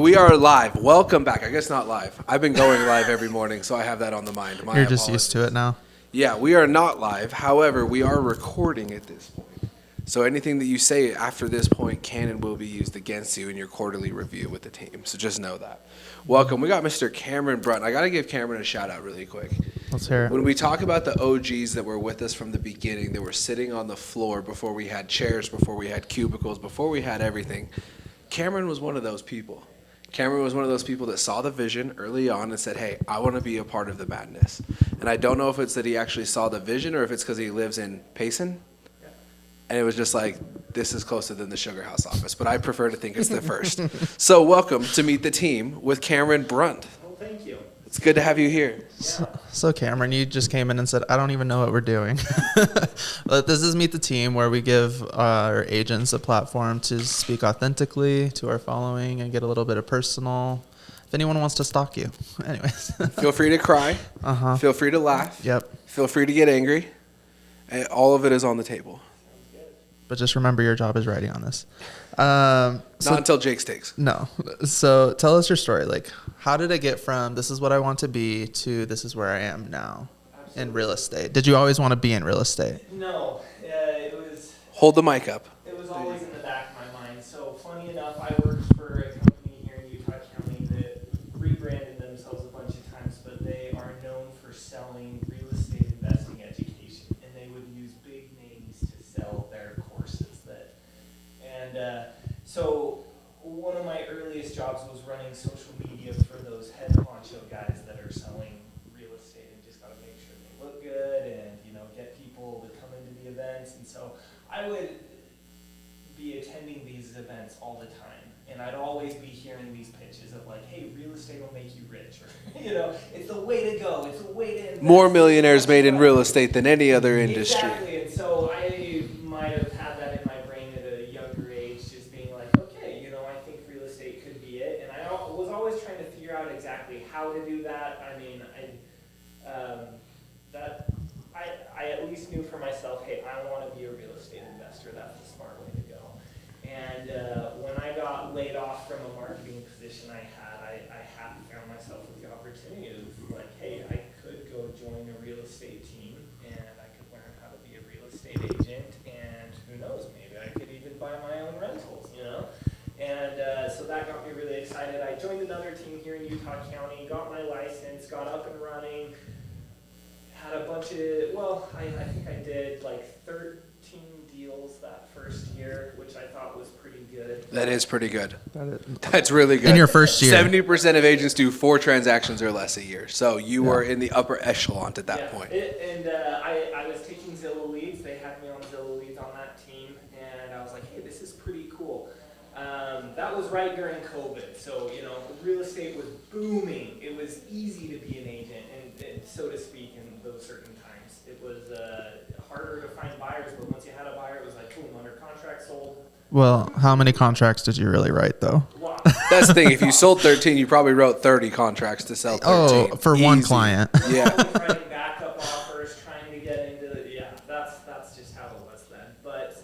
we are live. Welcome back. I guess not live. I've been going live every morning, so I have that on the mind. You're just used to it now. Yeah, we are not live. However, we are recording at this point. So anything that you say after this point can and will be used against you in your quarterly review with the team. So just know that. Welcome. We got Mr. Cameron Brunt. I got to give Cameron a shout out really quick. Let's hear it. When we talk about the OGs that were with us from the beginning, that were sitting on the floor before we had chairs, before we had cubicles, before we had everything, Cameron was one of those people. Cameron was one of those people that saw the vision early on and said, hey, I want to be a part of the madness. And I don't know if it's that he actually saw the vision or if it's because he lives in Payson. And it was just like, this is closer than the Sugar House office. But I prefer to think it's the first. So welcome to Meet the Team with Cameron Brunt. Well, thank you. It's good to have you here. So Cameron, you just came in and said, I don't even know what we're doing. But this is Meet the Team, where we give our agents a platform to speak authentically to our following and get a little bit of personal. If anyone wants to stalk you. Anyways. Feel free to cry. Uh-huh. Feel free to laugh. Yep. Feel free to get angry. And all of it is on the table. But just remember your job is writing on this. Not until Jake's takes. No. So tell us your story. Like, how did it get from this is what I want to be to this is where I am now in real estate? Did you always want to be in real estate? No, it was. Hold the mic up. It was always in the back of my mind. So funny enough, I worked for a company here in Utah County that rebranded themselves a bunch of times, but they are known for selling real estate investing education, and they would use big names to sell their courses. So one of my earliest jobs was running social media for those head honcho guys that are selling real estate, and just got to make sure they look good and, get people to come into the events. And so I would be attending these events all the time, and I'd always be hearing these pitches of like, hey, real estate will make you rich, or, it's the way to go, it's the way to invest. More millionaires made in real estate than any other industry. Exactly, and so I might have had that in my brain at a younger age, just being like, okay, I think real estate could be it, and I was always trying to figure out exactly how to do that. I mean, I at least knew for myself, hey, I want to be a real estate investor. That's the smart way to go. And when I got laid off from a marketing position I had found myself with the opportunity of like, hey, I could go join a real estate team, and I could learn how to be a real estate agent, and who knows, maybe I could even buy my own rentals, And so that got me really excited. I joined another team here in Utah County, got my license, got up and running, had a bunch of, I think I did like 13 deals that first year, which I thought was pretty good. That is pretty good. That's really good. In your first year. 70% of agents do 4 transactions or less a year. So you were in the upper echelon at that point. I was taking Zillow leads. They had me on Zillow leads on that team, and I was like, hey, this is pretty cool. That was right during COVID, so real estate was booming. It was easy to be an agent, and so to speak, in those certain times. It was harder to find buyers, but once you had a buyer, it was like boom, under contract, sold. Well, how many contracts did you really write, though? Wow. That's the thing. If you sold 13, you probably wrote 30 contracts to sell 13. Oh, for one client. Yeah. I was writing backup offers, trying to get into that's just how it was then. But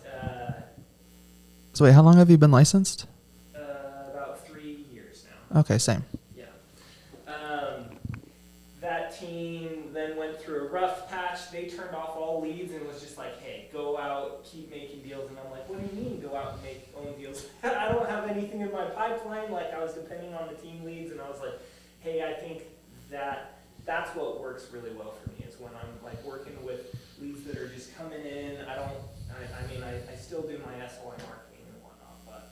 So wait, how long have you been licensed? about 3 years now. Okay, same. Yeah. That team then went through a rough patch. They turned off all leads and was just like, hey, go out, keep making deals. And I'm like, what do you mean go out and make own deals? I don't have anything in my pipeline. Like, I was depending on the team leads, and I was like, hey, I think that's what works really well for me, is when I'm like working with leads that are just coming in. I still do my SOI marketing and whatnot, but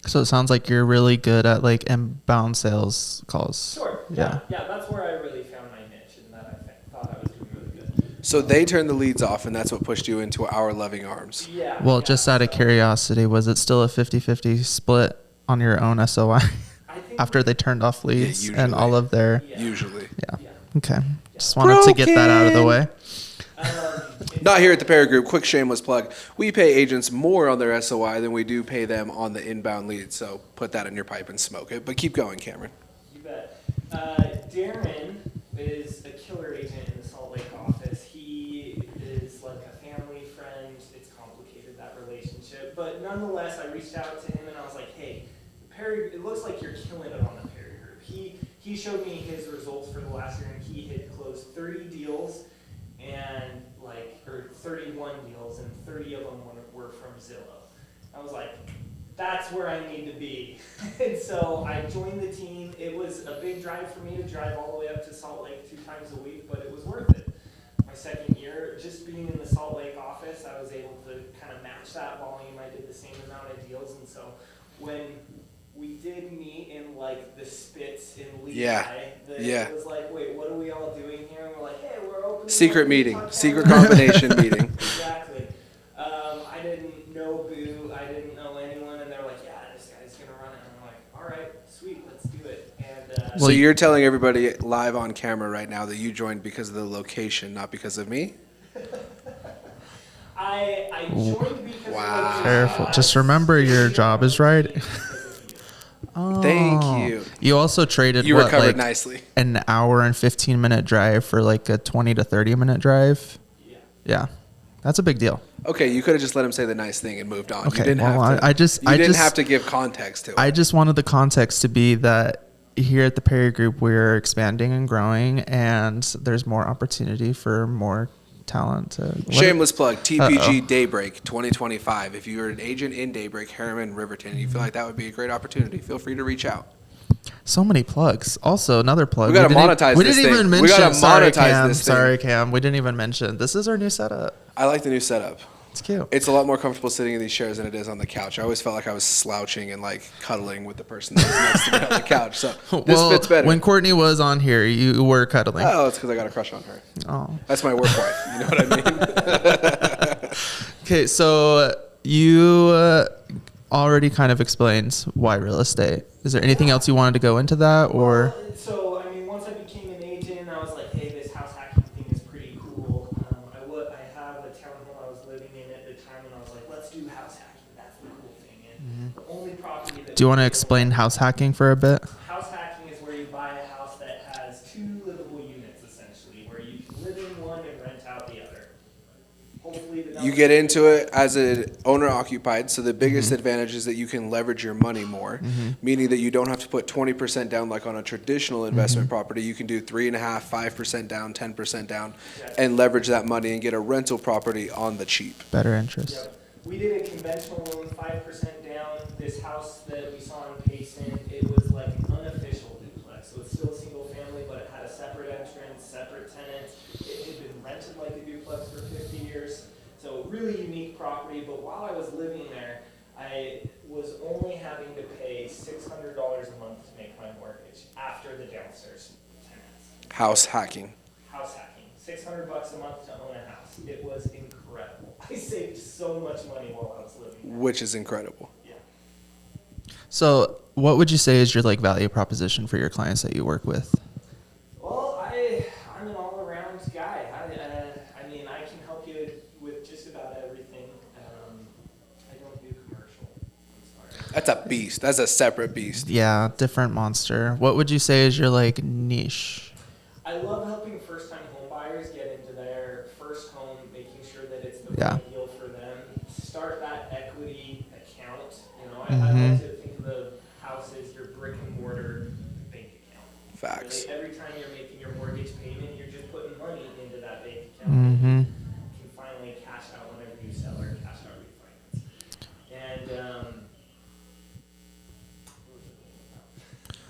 So it sounds like you're really good at like inbound sales calls. sure. Yeah, that's where I really found my niche, and that I thought I was doing really good. So they turned the leads off, and that's what pushed you into our loving arms. Yeah. Well, just out of curiosity, was it still a 50-50 split on your own SOI I think after they turned off leads usually. and all of their... Yeah. Usually. Yeah. Yeah. Okay. Just wanted to get that out of the way. Not here at the Para Group. Quick shameless plug. We pay agents more on their SOI than we do pay them on the inbound leads. So put that in your pipe and smoke it. But keep going, Cameron. You bet. Darren is a killer agent in the Salt Lake office. He is like a family friend. It's complicated, that relationship. But nonetheless, I reached out to him and I was like, hey, it looks like you're killing it on the Perry Group. He showed me his results for the last year, and he had closed 30 deals or 31 deals, and 30 of them were from Zillow. I was like, that's where I need to be. And so I joined the team. It was a big drive for me to drive all the way up to Salt Lake 2 times a week, but it was worth it. My second year, just being in the Salt Lake office, I was able to kind of match that volume. I did the same amount of deals, and so when we did meet in like the Spitz in Lehigh, it was like, wait, what are we all doing here? And we're like, hey, we're opening secret meeting, secret combination meeting. Exactly. I didn't know Boo, I didn't know anyone, and they're like, yeah, this guy's gonna run it. And I'm like, all right, sweet, let's do it. And so you're telling everybody live on camera right now that you joined because of the location, not because of me? I joined because of the Careful. Just remember your job is right. Thank you. You also traded You recovered nicely. An hour and 15-minute drive for like a 20 to 30-minute drive. Yeah. That's a big deal. Okay, you could have just let him say the nice thing and moved on. Okay, you didn't have to give context to it. I just wanted the context to be that here at the Perry Group, we're expanding and growing, and there's more opportunity for more talent. Shameless plug, TPG Daybreak 2025. If you're an agent in Daybreak, Harriman, Riverton, and you feel like that would be a great opportunity, feel free to reach out. So many plugs. Also, another plug. We got to monetize we this didn't thing. even mention. We got to monetize this thing. Sorry, Cam. We didn't even mention. This is our new setup. I like the new setup. It's cute. It's a lot more comfortable sitting in these chairs than it is on the couch. I always felt like I was slouching and like cuddling with the person that was next to me on the couch. So this fits better. When Courtney was on here, you were cuddling. Oh, it's because I got a crush on her. Oh, that's my work wife. You know what I mean? Okay, so you already kind of explained why real estate. Is there anything else you wanted to go into that, or? So I mean, once I became an agent, I was like, hey, this house hacking thing is pretty cool. I have a townhome I was living in at the time, and I was like, let's do house hacking. That's the cool thing. And the only property that. Do you want to explain house hacking for a bit? House hacking is where you buy a house that has 2 livable units, essentially, where you can live in one and rent out the other. Hopefully, you get into it as an owner occupied, so the biggest advantage is that you can leverage your money more, meaning that you don't have to put 20% down like on a traditional investment property. You can do 3.5%, 5% down, 10% down, and leverage that money and get a rental property on the cheap. Better interest. Yep. We did a conventional loan, 5% down. This house that we saw in Payson, it was like an unofficial duplex, so it's still a single family, but it had a separate entrance, separate tenant. It had been rented like a duplex for 50 years. So really unique property, but while I was living there, I was only having to pay $600 a month to make my mortgage after the downstairs tenants. House hacking. House hacking. $600 a month to own a house. It was incredible. I saved so much money while I was living there. Which is incredible. Yeah. So, what would you say is your value proposition for your clients that you work with? Well, I'm an all-around guy. I mean, I can help you with just about everything. I don't do commercial. I'm sorry. That's a beast. That's a separate beast. Yeah, different monster. What would you say is your niche? I love helping first-time home buyers get into their first home, making sure that it's the Yeah. right deal for them. Start that equity account. I like to think of the house as your brick-and-mortar bank account. Facts. Really, every time you're making your mortgage payment, you're just putting money into that bank account. You can finally cash out whenever you sell or cash out refinance.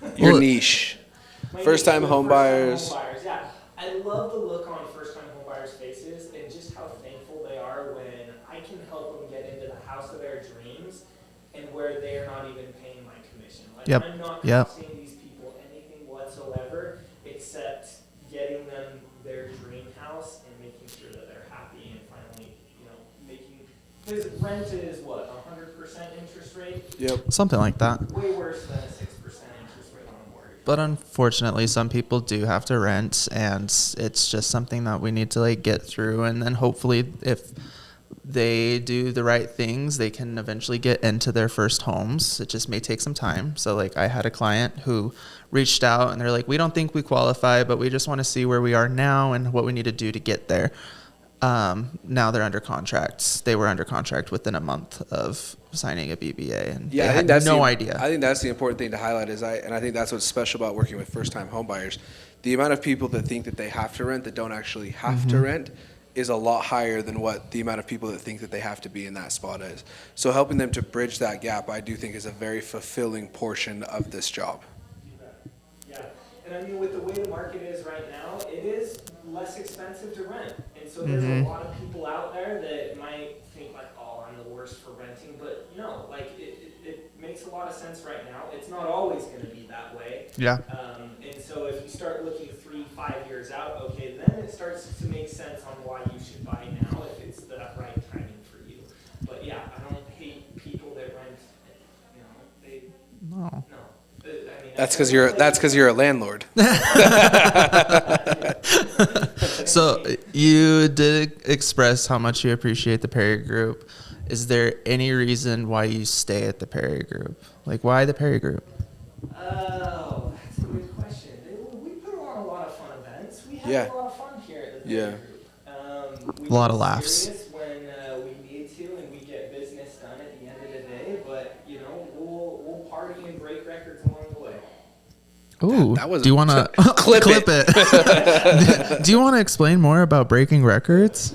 And Your niche. my First-time niche home with buyers. first-time home buyers. Yeah, I love the look on first-time home buyers' faces and just how thankful they are when I can help them get into the house of their dreams and where they are not even paying my commission. Like I'm not costing these people anything whatsoever except getting them their dream house and making sure that they're happy and finally, making, because rent is what, 100% interest rate? Yep. Something like that. Way worse than a 6% interest rate on a mortgage. But unfortunately, some people do have to rent, and it's just something that we need to get through. And then hopefully, if they do the right things, they can eventually get into their first homes. It just may take some time. So I had a client who reached out and they're like, we don't think we qualify, but we just want to see where we are now and what we need to do to get there. Now they're under contracts. They were under contract within a month of signing a BBA, and Yeah, they I think had that's no the, idea. I think that's the important thing to highlight and I think that's what's special about working with first-time home buyers. The amount of people that think that they have to rent that don't actually have to rent is a lot higher than what the amount of people that think that they have to be in that spot is. So helping them to bridge that gap, I do think is a very fulfilling portion of this job. Yeah, and I mean, with the way the market is right now, it is less expensive to rent. And so there's a lot of people out there that might think like, oh, I'm the worst for renting, but no, like it makes a lot of sense right now. It's not always gonna be that way. Yeah. And so if you start looking 3-5 years out, okay, then it starts to make sense on why you should buy now if it's the right timing for you. But yeah, I don't hate people that rent, No. no. I mean, That's because you're a landlord. So you did express how much you appreciate the Perry Group. Is there any reason why you stay at the Perry Group? Like, why the Perry Group? Oh, that's a good question. We put on a lot of fun events. We have Yeah. a lot of fun here at the Yeah. Group. We A lot get of laughs. serious when we need to, and we get business done at the end of the day. But we'll party and break records along the way. Ooh, That was do you want to clip it? Do you want to explain more about breaking records?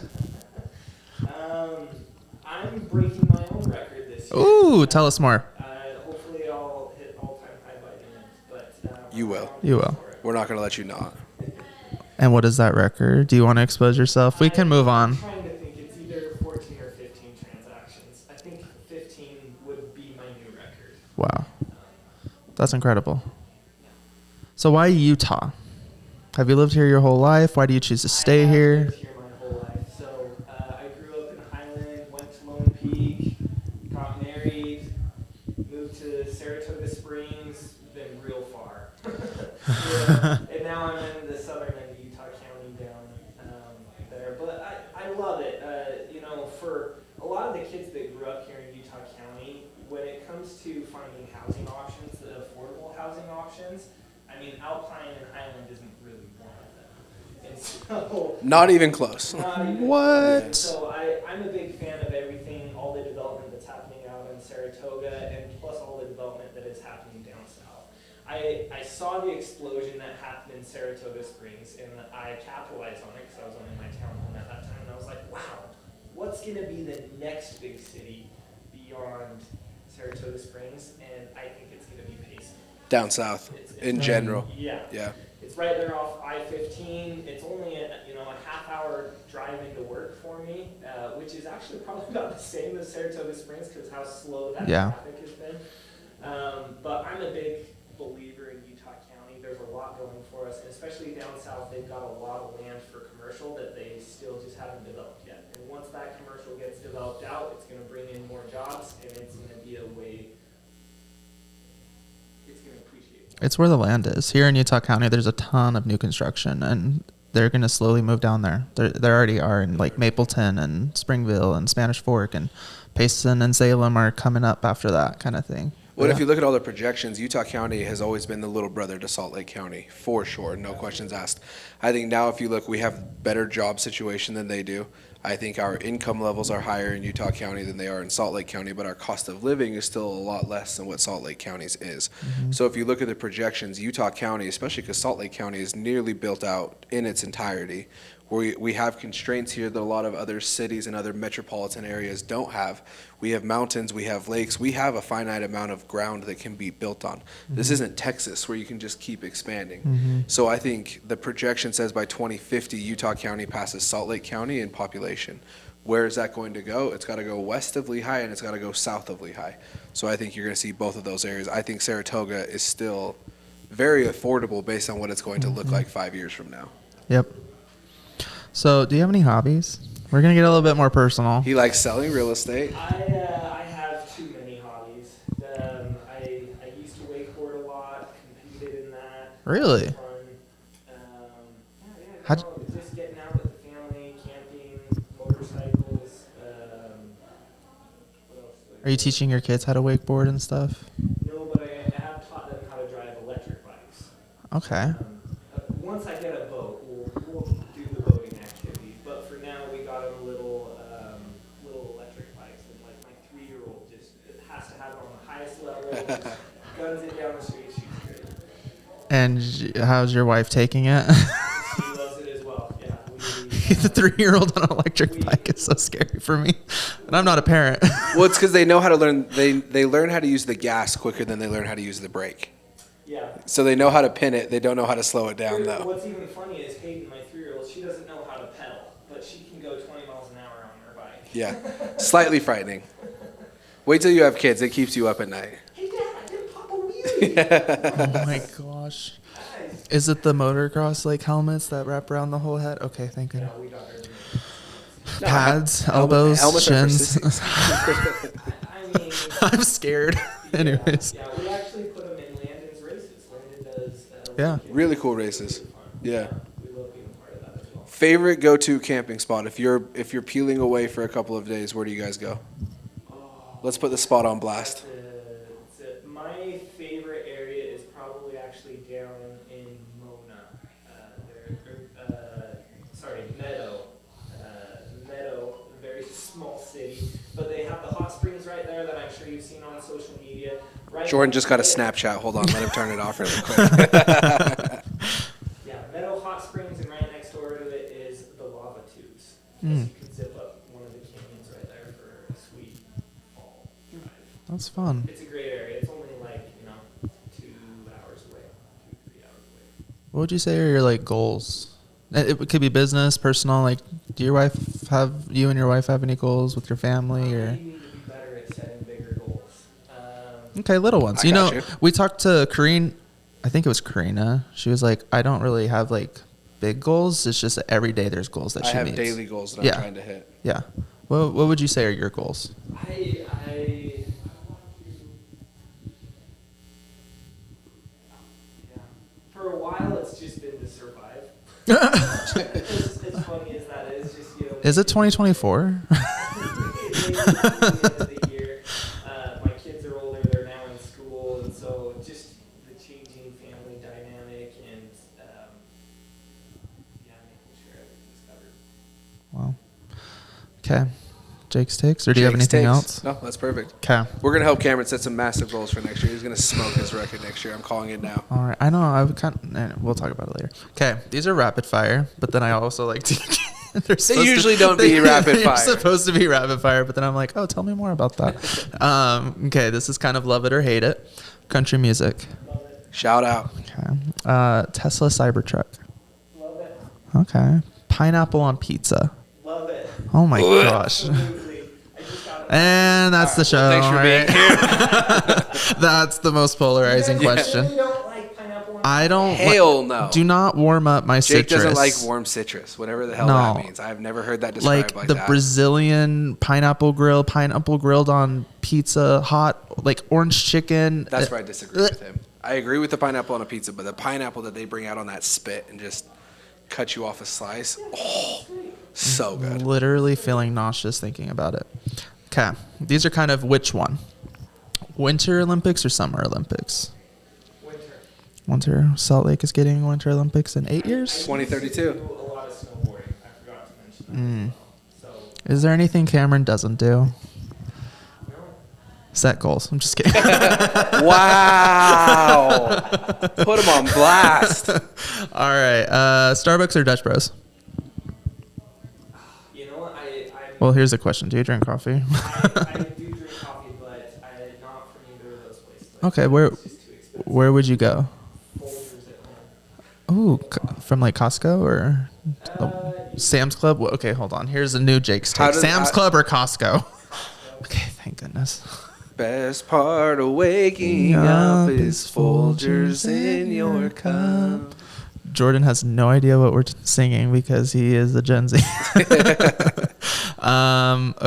I'm breaking my own record this year. Ooh, tell us more. Hopefully, I'll hit all-time high by the end. But You will. You will. We're not going to let you not. And what is that record? Do you want to expose yourself? We can move on. I'm trying to think. It's either 14 or 15 transactions. I think 15 would be my new record. Wow. That's incredible. So why Utah? Have you lived here your whole life? Why do you choose to stay I have here? lived here my whole life. So I grew up in Highland, went to Lone Peak, got married, moved to Saratoga Springs, been real far. Yeah, and now I'm in the southern end of Utah County down there. But I love it. For a lot of the kids that grew up here in Utah County, when it comes to finding housing options, the affordable housing options, I mean, Alpine and Highland isn't really one of them. And so, Not even close. not even What? close. So I'm a big fan of everything, all the development that's happening out in Saratoga, and plus all the development that is happening down south. I saw the explosion that happened in Saratoga Springs, and I capitalized on it because I was owning my townhome at that time, and I was like, wow, what's going to be the next big city beyond Saratoga Springs? And I think it's going to be Payson. Down south, in general. Yeah. Yeah. It's right there off I-15. It's only a half-hour drive into work for me, which is actually probably about the same as Saratoga Springs because how slow that traffic has been. But I'm a big believer in Utah County. There's a lot going for us, and especially down south, they've got a lot of land for commercial that they still just haven't developed yet. And once that commercial gets developed out, it's going to bring in more jobs, and it's going to be a way. It's going to appreciate it. It's where the land is. Here in Utah County, there's a ton of new construction, and they're going to slowly move down there. There already are in like Mapleton and Springville and Spanish Fork, and Payson and Salem are coming up after that kind of thing. Well, if you look at all the projections, Utah County has always been the little brother to Salt Lake County, for sure, no questions asked. I think now if you look, we have better job situation than they do. I think our income levels are higher in Utah County than they are in Salt Lake County, but our cost of living is still a lot less than what Salt Lake County's is. So if you look at the projections, Utah County, especially because Salt Lake County is nearly built out in its entirety, we have constraints here that a lot of other cities and other metropolitan areas don't have. We have mountains, we have lakes, we have a finite amount of ground that can be built on. This isn't Texas where you can just keep expanding. So I think the projection says by 2050, Utah County passes Salt Lake County in population. Where is that going to go? It's got to go west of Lehigh and it's got to go south of Lehigh. So I think you're going to see both of those areas. I think Saratoga is still very affordable based on what it's going to look like 5 years from now. Yep. So, do you have any hobbies? We're going to get a little bit more personal. He likes selling real estate. I have too many hobbies. I used to wakeboard a lot, competed in that. Really? Fun. How'd- Just getting out with the family, camping, motorcycles. What else? Are you teaching your kids how to wakeboard and stuff? No, but I have taught them how to drive electric bikes. Okay. Once I get a boat, we'll do the boating activity. But for now, we got them little electric bikes, and like my 3-year-old just Guns in down the street, she's great. And how's your wife taking it? She loves it as well. Yeah. The 3-year-old on an electric bike is so scary for me, and I'm not a parent. Well, it's because they know how to learn. They learn how to use the gas quicker than they learn how to use the brake. Yeah. So they know how to pin it. They don't know how to slow it down, though. What's even funny is Hayden, my 3-year-old, she doesn't know how to pedal, but she can go 20 miles an hour on her bike. Yeah, slightly frightening. Wait till you have kids. It keeps you up at night. Hey, Dad, I did pop a wheelie. Oh my gosh. Is it the motocross like helmets that wrap around the whole head? Okay, thank you. No, we got her. Pads, elbows, helmets are for shins. sissies. I mean, I'm scared. Anyways. Yeah, we actually put them in Landon's races. Landon does. Yeah. Really cool races. Yeah. We love being a part of that as well. Favorite go-to camping spot? If you're peeling away for a couple of days, where do you guys go? Let's put the spot on blast. My favorite area is probably actually down in Mona. Meadow. Meadow, a very small city. But they have the hot springs right there that I'm sure you've seen on social media. Right. Jordan just got a Snapchat. Hold on, let him turn it off really quick. Yeah, Meadow Hot Springs, and right next door to it is the lava tubes. Mm. You can zip up one of the canyons right there for a sweet fall drive. That's fun. It's a great area. It's only like, 2 hours away, 2-3 hours away. What would you say are your like goals? It could be business, personal. Like, do you and your wife have any goals with your family or? You need to be better at setting bigger goals. Okay, little ones. I got you. We talked to Karine. I think it was Karina. She was like, I don't really have like big goals. It's just that every day there's goals that I she have meets. daily goals that Yeah. I'm trying to hit. Yeah. What would you say are your goals? Yeah. For a while, it's just been to survive. As funny as that is, just Is it 2024? the year. My kids are older; they're now in school, and so just the changing family dynamic and making sure everything's covered. Wow. Okay. Jake's takes, or do you have Jake's anything takes. else? No, that's perfect. Okay. We're gonna help Cameron set some massive goals for next year. He's gonna smoke his record next year. I'm calling it now. All right. I know. We'll talk about it later. Okay. These are rapid fire, but then I also like to. They usually don't be rapid fire. They're supposed to be rapid fire, but then I'm like, oh, tell me more about that. Okay. This is kind of love it or hate it. Country music. Love it. Shout out. Okay. Tesla Cybertruck. Love it. Okay. Pineapple on pizza. Love it. Oh my gosh. Absolutely. I just got it. And that's the show. Thanks for all being right? here. That's the most polarizing You question. really don't like pineapple on I don't. Hell no. Do not warm up my Jake citrus. doesn't like warm citrus, whatever the hell No. that means. I've never heard that described like the that. Brazilian pineapple grilled on pizza, hot, like orange chicken. That's where I disagree with him. I agree with the pineapple on a pizza, but the pineapple that they bring out on that spit and just cut you off a slice, oh, so good. Literally feeling nauseous thinking about it. Okay, these are kind of which one? Winter Olympics or Summer Olympics? Winter. Winter. Salt Lake is getting Winter Olympics in 8 I years. used 2032. to do a lot of snowboarding. I forgot to mention that as well. So, Is there anything Cameron doesn't do? no. Set goals. I'm just kidding. Wow. Put him on blast. All right. Starbucks or Dutch Bros? You know what? Well, here's the question. Do you drink coffee? I do drink coffee, but not from either of those places. Okay, It's just too expensive. where would you go? Folders at home. Ooh, from like Costco or Uh, Sam's Club? Well, okay, hold on. Here's a new Jake's How take. does- Sam's Club or Costco? Okay, thank goodness. Best part of waking up is Folgers in your cup. Jordan has no idea what we're singing because he is a Gen Z. Okay. Put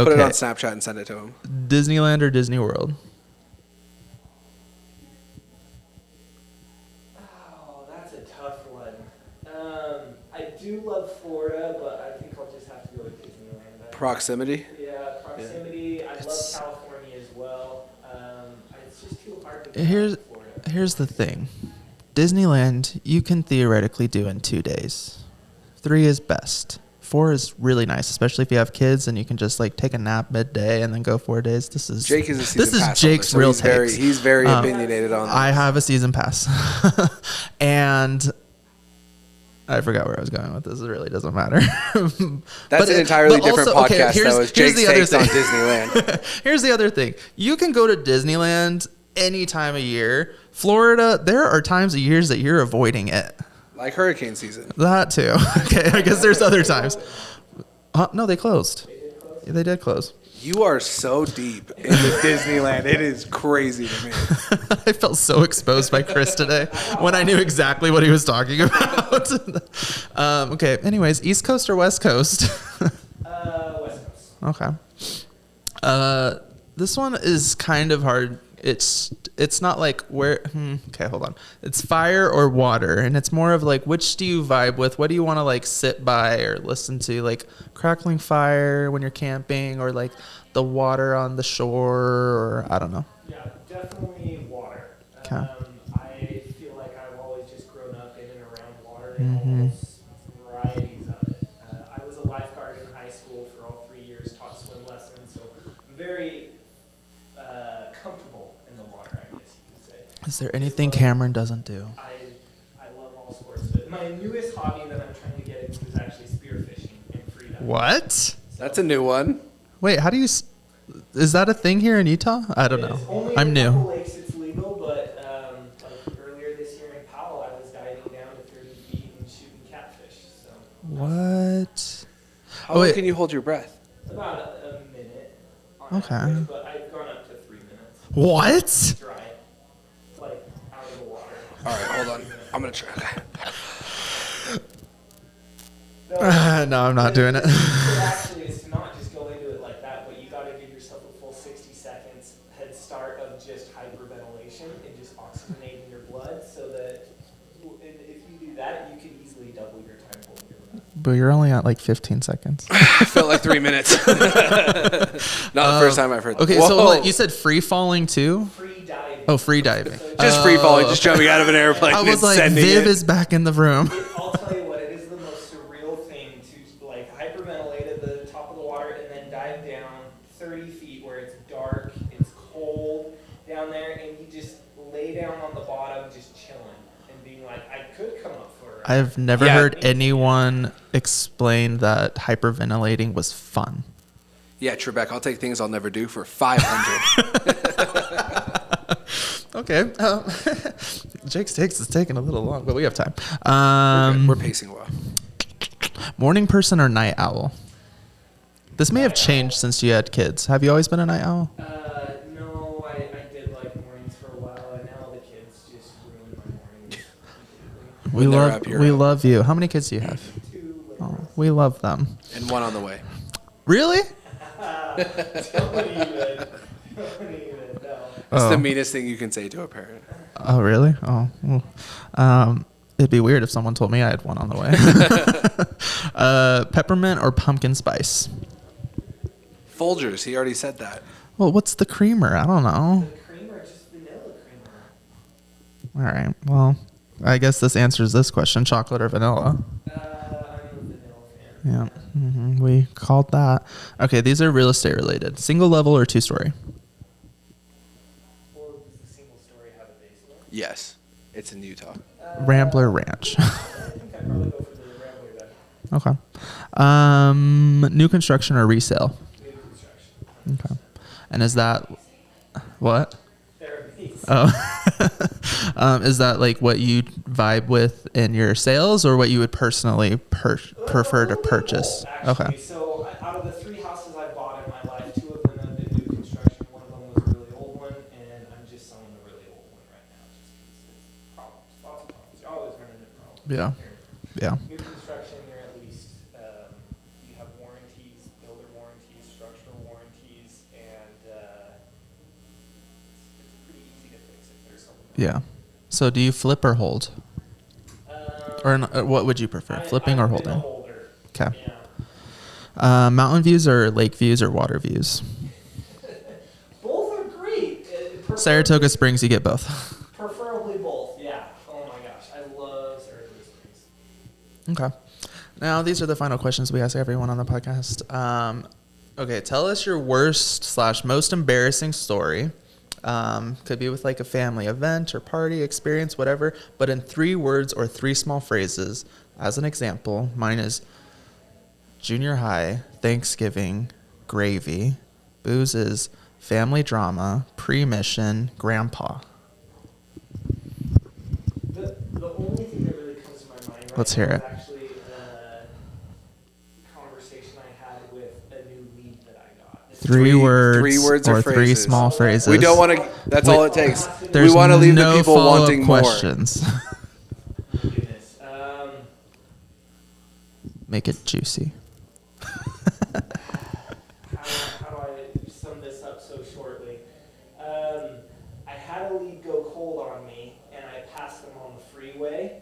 it on Snapchat and send it to him. Disneyland or Disney World? Oh, that's a tough one. I do love Florida, but I think I'll just have to go with Disneyland. Proximity. Yeah, proximity. I love California as well. It's just too hard to get Here's out of Florida. here's the thing. Disneyland, you can theoretically do in 2 days. 3 is best. 4 is really nice, especially if you have kids and you can just like take a nap midday and then go 4 days. Jake is a season pass Jake's holder, real so takes. he's very opinionated on this. I have a season pass, and I forgot where I was going with this. It really doesn't matter. That's an entirely different podcast, though. Is Jake's the other takes on thing. Disneyland. Here's the other thing. You can go to Disneyland any time of year. Florida, there are times of years that you're avoiding it. Like hurricane season. That too. Okay, I guess there's other times. No, they closed. They did close. You are so deep into Disneyland. It is crazy to me. I felt so exposed by Chris today when I knew exactly what he was talking about. Okay. Anyways, East Coast or West Coast? West Coast. Okay. This one is kind of hard. It's not like where. Okay, hold on. It's fire or water, and it's more of like which do you vibe with? What do you want to like sit by or listen to? Like crackling fire when you're camping, or like the water on the shore, or I don't know. Yeah, definitely water. Okay. I feel like I've always just grown up in and around water and almost varieties of it. I was a lifeguard in high school for all 3 years, taught swim lessons, so I'm very comfortable in the water, I guess you could say. Is there anything Cameron doesn't do? I love all sports, but my newest hobby that I'm trying to get into is actually spearfishing and freediving. What? That's a new one. Wait, how do you? Is that a thing here in Utah? I don't know. Only I'm in a couple new. lakes it's legal, but like earlier this year in Powell, I was diving down to 30 feet and shooting catfish. So What? How long can you hold your breath? about a minute. On Okay. average, but I've gone up to 3 minutes. What? Dry, like out of the water. All right, hold on. I'm going to try. No, I'm not doing it. Actually, it's to not just go into it like that, but you got to give yourself a full 60 seconds head start of just hyperventilation and just oxygenating your blood, so that if you do that, you can easily double your time holding your breath. But you're only at like 15 seconds. I felt like 3 minutes. Not the first time I've heard that. Okay, Whoa. so hold on, you said free falling too? Free diving. Oh, free diving. Just free falling, just jumping out of an airplane I and was like, sending Viv it. is back in the room. I'll tell you what, it is the most surreal thing to like hyperventilate at the top of the water and then dive down 30 feet where it's dark, it's cold down there, and you just lay down on the bottom just chilling and being like, I could come up for a ride. I've never heard anyone explain that hyperventilating was fun. Yeah, Trebek, I'll take things I'll never do for 500. Okay. Jake's takes is taking a little long, but we have time. We're pacing well. Morning person or night owl? This may have changed since you had kids. Have you always been a night owl? No, I did like mornings for a while, and now the kids just ruin my mornings completely. We love you. How many kids do you have? 2 little Oh, we love them. And one on the way. Really? Don't even, no. That's the meanest thing you can say to a parent. Oh, really? Oh, well, it'd be weird if someone told me I had one on the way. Peppermint or pumpkin spice? Folgers, he already said that. Well, what's the creamer? I don't know. The creamer, just vanilla creamer. All right. Well, I guess this answers this question: chocolate or vanilla? I'm a vanilla fan. Yeah, we called that. Okay, these are real estate related. Single level or 2-story? Well, does the single story have a basement? Yes, it's in Utah. Rambler Ranch. I think I'd probably go for the Rambler then. Okay. New construction or resale? New construction. Okay. And is that what? Therapies. Oh, is that like what you vibe with in your sales, or what you would personally prefer to purchase? Both, actually. Okay. So out of the 3 houses I bought in my life, 2 of them have been new construction. One of them was a really old one, and I'm just selling the really old one right now, just because it's problems, lots of problems. You're always running into problems. Yeah. Yeah. New construction, you're at least you have warranties, builder warranties, structural warranties, and it's pretty easy to fix if there's something. Yeah. So do you flip or hold? What would you prefer, flipping or holding? Holder. Okay. Yeah. Mountain views or lake views or water views? Both are great. Saratoga Springs, you get both. Preferably both, yeah. Oh my gosh, I love Saratoga Springs. Okay. Now, these are the final questions we ask everyone on the podcast. Okay, tell us your worst / most embarrassing story. Could be with like a family event or party experience, whatever, but in 3 words or 3 small phrases. As an example, mine is junior high, Thanksgiving, gravy. Booze is family drama, pre-mission, grandpa. The only thing that really comes to my mind right Let's now hear is it. actually a conversation I had with a new lead that I got. This is 3 words, 3 words or or 3 phrases. small phrases. We don't want to. That's all it takes. There's We want to leave no the people follow-up wanting questions. Oh my goodness. Make it juicy. How do I sum this up so shortly? I had a lead go cold on me, and I passed them on the freeway,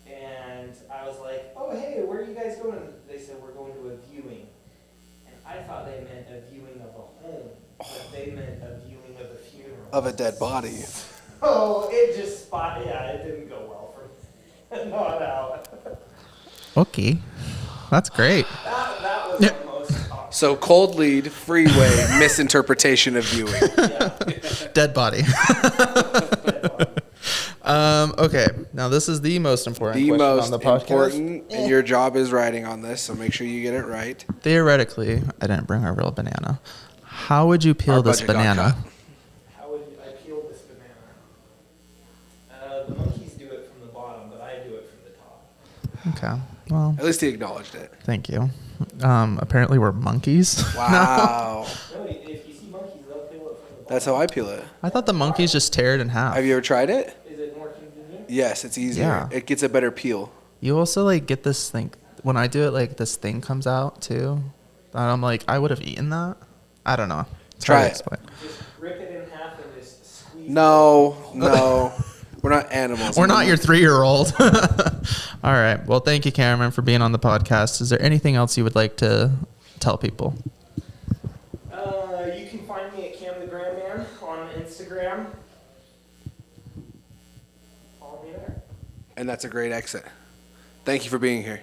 and I was like, "Oh, hey, where are you guys going?" They said, "We're going to a viewing," and I thought they meant a viewing of a home, but they meant a viewing of a funeral. more of a dead body. Oh, it just it didn't go well for me. Not out. Okay. That's great. That was the most awkward. So cold lead, freeway, misinterpretation of viewing. Yeah. Dead body. Okay. Now this is the most important The question most on the podcast. important, and your job is writing on this, so make sure you get it right. Theoretically, I didn't bring a real banana. How would you peel Our this budget got banana? cut. How would I peel this banana? The monkeys do it from the bottom, but I do it from the top. Okay. Well, At least he acknowledged it. thank you. Apparently we're monkeys. Wow. No, if you see monkeys, they'll peel it from the bottom. That's how I peel it. I thought the monkeys just tear it in half. Have you ever tried it? Is it more convenient? Yes, it's easier. Yeah. It gets a better peel. You also like get this thing when I do it, like this thing comes out too. And I'm like, I would have eaten that. I don't know. It's hard Try to it. explain. Just rip it in half and just squeeze No. We're not animals. We're not your 3-year-old. All right. Well, thank you, Cameron, for being on the podcast. Is there anything else you would like to tell people? You can find me at Cam the Grandman on Instagram. Follow me there. And that's a great exit. Thank you for being here.